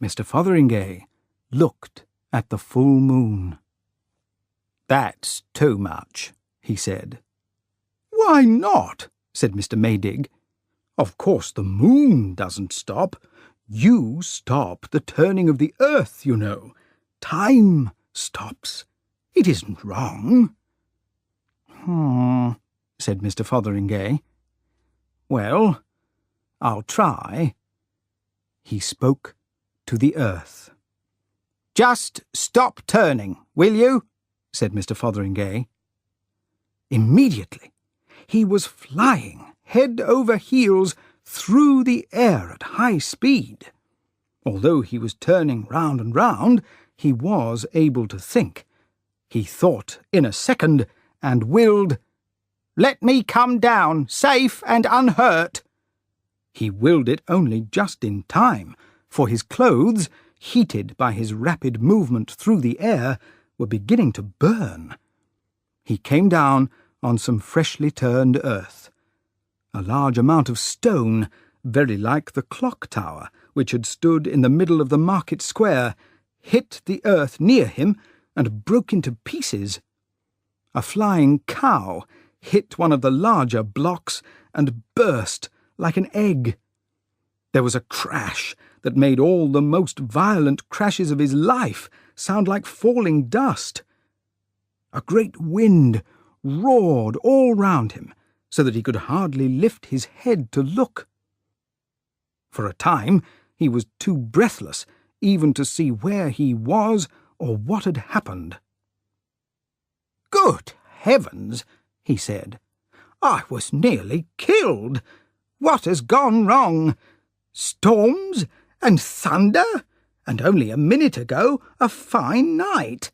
Mr. Fotheringay looked at the full moon. "That's too much," he said. "Why not?" said Mr. Maydig. "Of course the moon doesn't stop. You stop the turning of the earth, you know. Time stops. It isn't wrong." Said Mr. Fotheringay. "Well, I'll try." He spoke to the earth. "Just stop turning, will you?" said Mr. Fotheringay. Immediately he was flying head over heels through the air at high speed. Although he was turning round and round, he was able to think. He thought in a second and willed, "Let me come down, safe and unhurt." He willed it only just in time, for his clothes, heated by his rapid movement through the air, were beginning to burn. He came down on some freshly turned earth. A large amount of stone, very like the clock tower, which had stood in the middle of the market square, hit the earth near him and broke into pieces. A flying cow hit one of the larger blocks and burst like an egg. There was a crash that made all the most violent crashes of his life sound like falling dust. A great wind roared all round him, so that he could hardly lift his head to look. For a time he was too breathless even to see where he was or what had happened. "Good heavens," he said, "I was nearly killed. What has gone wrong? Storms and thunder, and only a minute ago a fine night.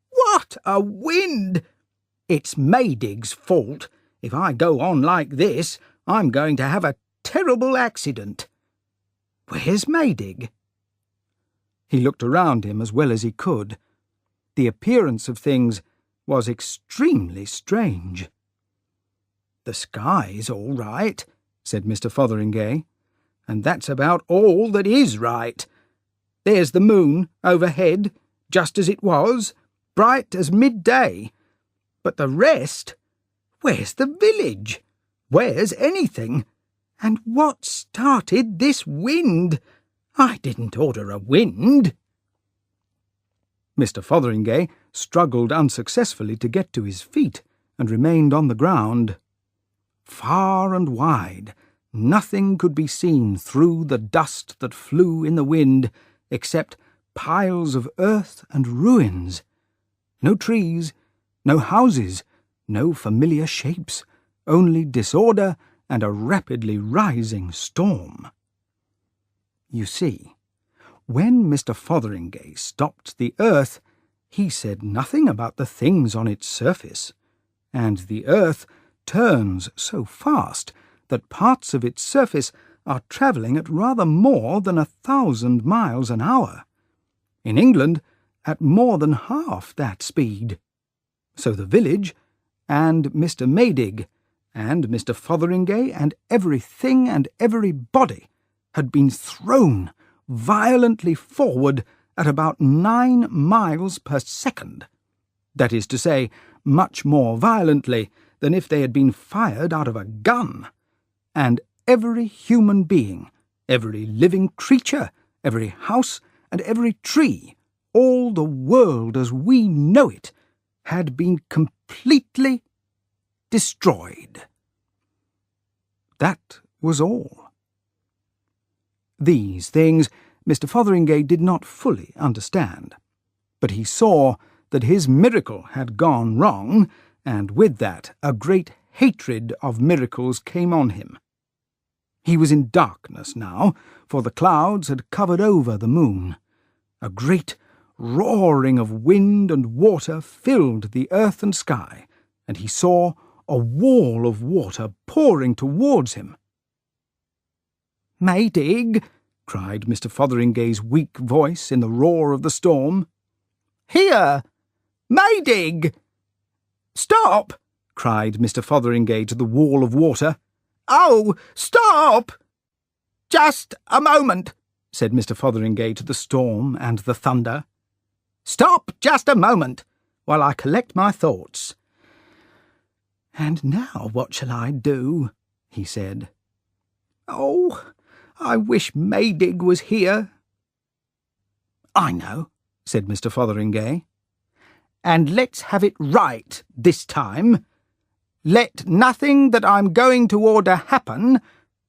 What a wind! It's Maydig's fault. If I go on like this, I'm going to have a terrible accident. Where's Maydig?" He looked around him as well as he could. The appearance of things was extremely strange. "The sky's all right," said Mr. Fotheringay, "and that's about all that is right. There's the moon overhead, just as it was, bright as midday. But the rest? Where's the village? Where's anything? And what started this wind? I didn't order a wind." Mr. Fotheringay struggled unsuccessfully to get to his feet and remained on the ground. Far and wide, nothing could be seen through the dust that flew in the wind except piles of earth and ruins. No trees, no houses, no familiar shapes, only disorder and a rapidly rising storm. You see, when Mr. Fotheringay stopped the earth, he said nothing about the things on its surface, and the earth turns so fast that parts of its surface are travelling at rather more than 1,000 miles an hour. In England, at more than half that speed. So the village, and Mr. Maydig, and Mr. Fotheringay, and everything and everybody had been thrown violently forward at about 9 miles per second. That is to say, much more violently than if they had been fired out of a gun. And every human being, every living creature, every house and every tree, all the world as we know it, had been completely destroyed. That was all. These things Mr. Fotheringay did not fully understand, but he saw that his miracle had gone wrong, and with that a great hatred of miracles came on him. He was in darkness now, for the clouds had covered over the moon. A great roaring of wind and water filled the earth and sky, and he saw a wall of water pouring towards him. "Maydig!" cried Mr. Fotheringay's weak voice in the roar of the storm. "Here! Maydig!" "Stop!" cried Mr. Fotheringay to the wall of water. "Oh, stop! Just a moment," said Mr. Fotheringay to the storm and the thunder. "Stop just a moment, while I collect my thoughts." "And now what shall I do?" he said. "Oh, I wish Maydig was here." "I know," said Mr. Fotheringay. "And let's have it right this time. Let nothing that I'm going to order happen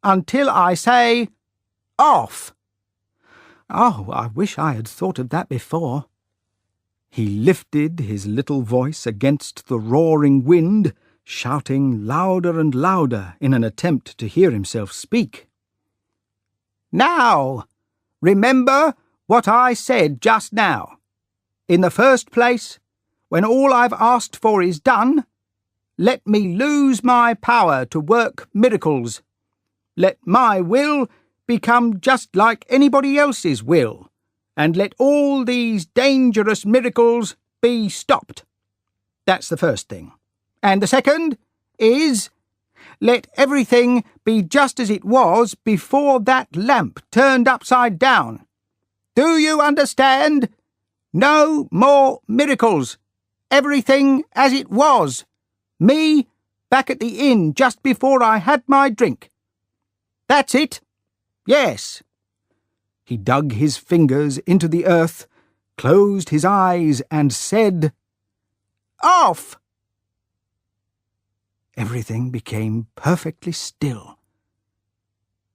until I say, 'Off.'" "Oh, I wish I had thought of that before." He lifted his little voice against the roaring wind, shouting louder and louder in an attempt to hear himself speak. "Now, remember what I said just now. In the first place, when all I've asked for is done, let me lose my power to work miracles. Let my will become just like anybody else's will, and let all these dangerous miracles be stopped. That's the first thing. And the second is, let everything be just as it was before that lamp turned upside down. Do you understand? No more miracles. Everything as it was. Me back at the inn just before I had my drink. That's it. Yes." He dug his fingers into the earth, closed his eyes, and said, "Off!" Everything became perfectly still.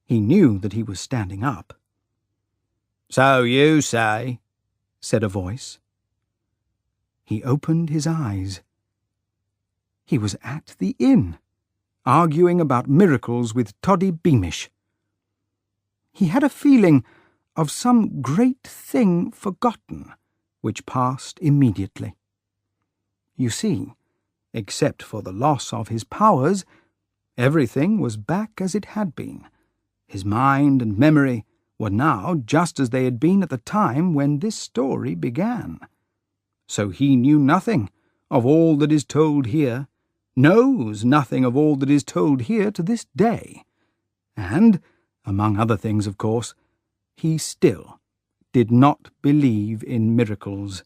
He knew that he was standing up. "So you say," said a voice. He opened his eyes. He was at the inn, arguing about miracles with Toddy Beamish. He had a feeling of some great thing forgotten, which passed immediately. You see, except for the loss of his powers, everything was back as it had been. His mind and memory were now just as they had been at the time when this story began. So he knew nothing of all that is told here, knows nothing of all that is told here to this day, and, among other things, of course, he still did not believe in miracles.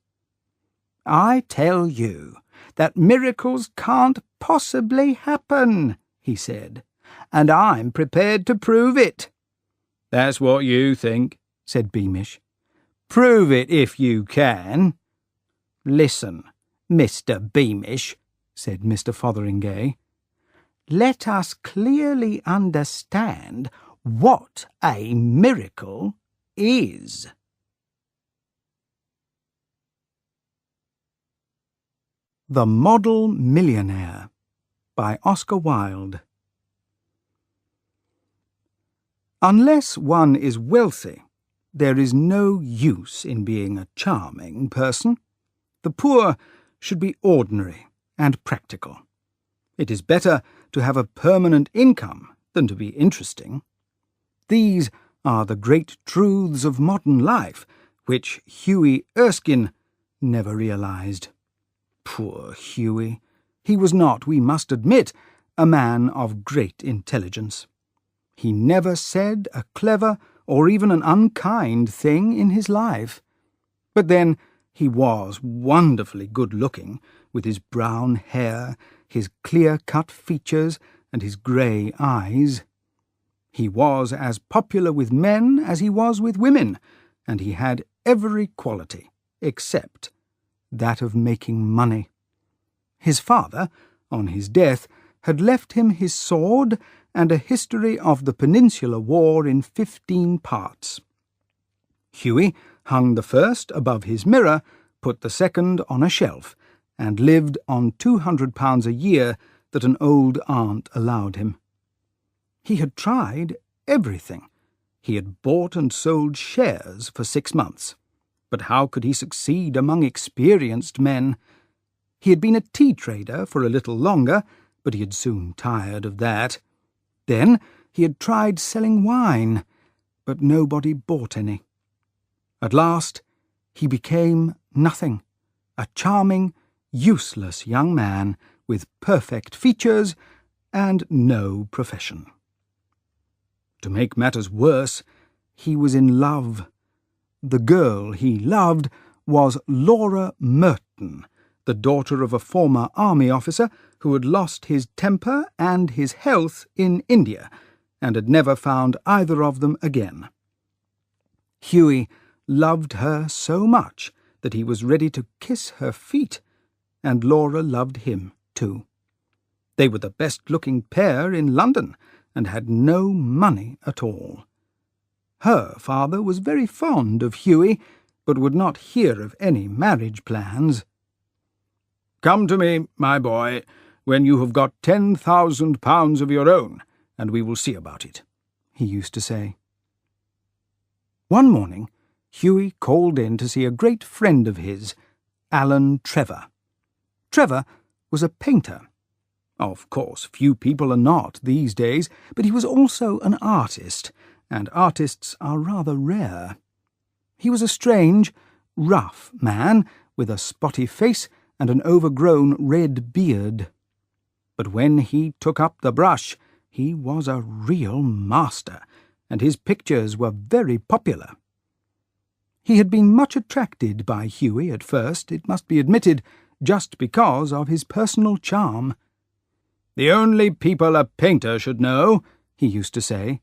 "I tell you that miracles can't possibly happen," he said, "and I'm prepared to prove it." "That's what you think," said Beamish. "Prove it if you can." "Listen, Mr. Beamish," said Mr. Fotheringay. "Let us clearly understand what a miracle is." The Model Millionaire by Oscar Wilde. Unless one is wealthy, there is no use in being a charming person. The poor should be ordinary and practical. It is better to have a permanent income than to be interesting. These are the great truths of modern life, which Hughie Erskine never realized. Poor Hughie! He was not, we must admit, a man of great intelligence. He never said a clever or even an unkind thing in his life. But then he was wonderfully good-looking, with his brown hair, his clear-cut features, and his grey eyes. He was as popular with men as he was with women, and he had every quality, except that of making money. His father, on his death, had left him his sword and a history of the Peninsular War in 15 parts. Hughie hung the first above his mirror, put the second on a shelf, and lived on £200 a year that an old aunt allowed him. He had tried everything. He had bought and sold shares for 6 months. But how could he succeed among experienced men? He had been a tea trader for a little longer, but he had soon tired of that. Then he had tried selling wine, but nobody bought any. At last he became nothing, a charming, useless young man with perfect features and no profession. To make matters worse, he was in love. The girl he loved was Laura Merton, the daughter of a former army officer who had lost his temper and his health in India, and had never found either of them again. Hughie loved her so much that he was ready to kiss her feet, and Laura loved him too. They were the best-looking pair in London, and had no money at all. Her father was very fond of Hughie, but would not hear of any marriage plans. "Come to me, my boy, when you have got £10,000 of your own, and we will see about it," he used to say. One morning, Hughie called in to see a great friend of his, Alan Trevor. Trevor was a painter. Of course, few people are not these days, but he was also an artist, and artists are rather rare. He was a strange, rough man, with a spotty face and an overgrown red beard. But when he took up the brush, he was a real master, and his pictures were very popular. He had been much attracted by Hughie at first, it must be admitted, just because of his personal charm. "The only people a painter should know," he used to say,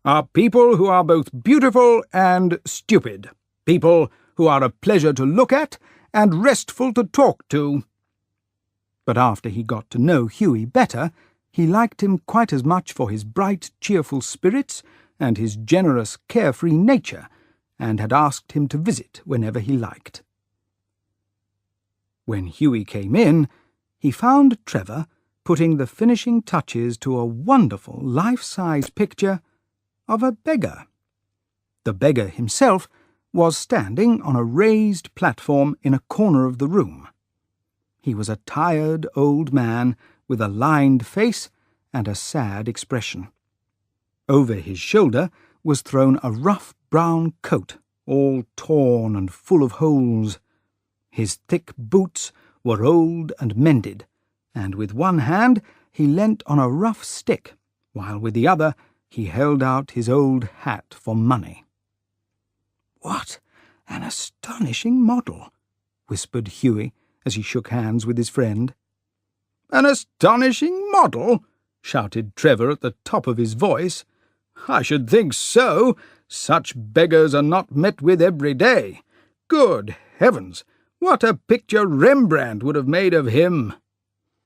"are people who are both beautiful and stupid, people who are a pleasure to look at and restful to talk to." But after he got to know Hughie better, he liked him quite as much for his bright, cheerful spirits and his generous, carefree nature, and had asked him to visit whenever he liked. When Hughie came in, he found Trevor putting the finishing touches to a wonderful life-size picture of a beggar. The beggar himself was standing on a raised platform in a corner of the room. He was a tired old man with a lined face and a sad expression. Over his shoulder was thrown a rough brown coat, all torn and full of holes. His thick boots were old and mended, and with one hand he leant on a rough stick, while with the other he held out his old hat for money. "What an astonishing model!" whispered Hughie as he shook hands with his friend. "An astonishing model?" shouted Trevor at the top of his voice. "I should think so. Such beggars are not met with every day. Good heavens, what a picture Rembrandt would have made of him!"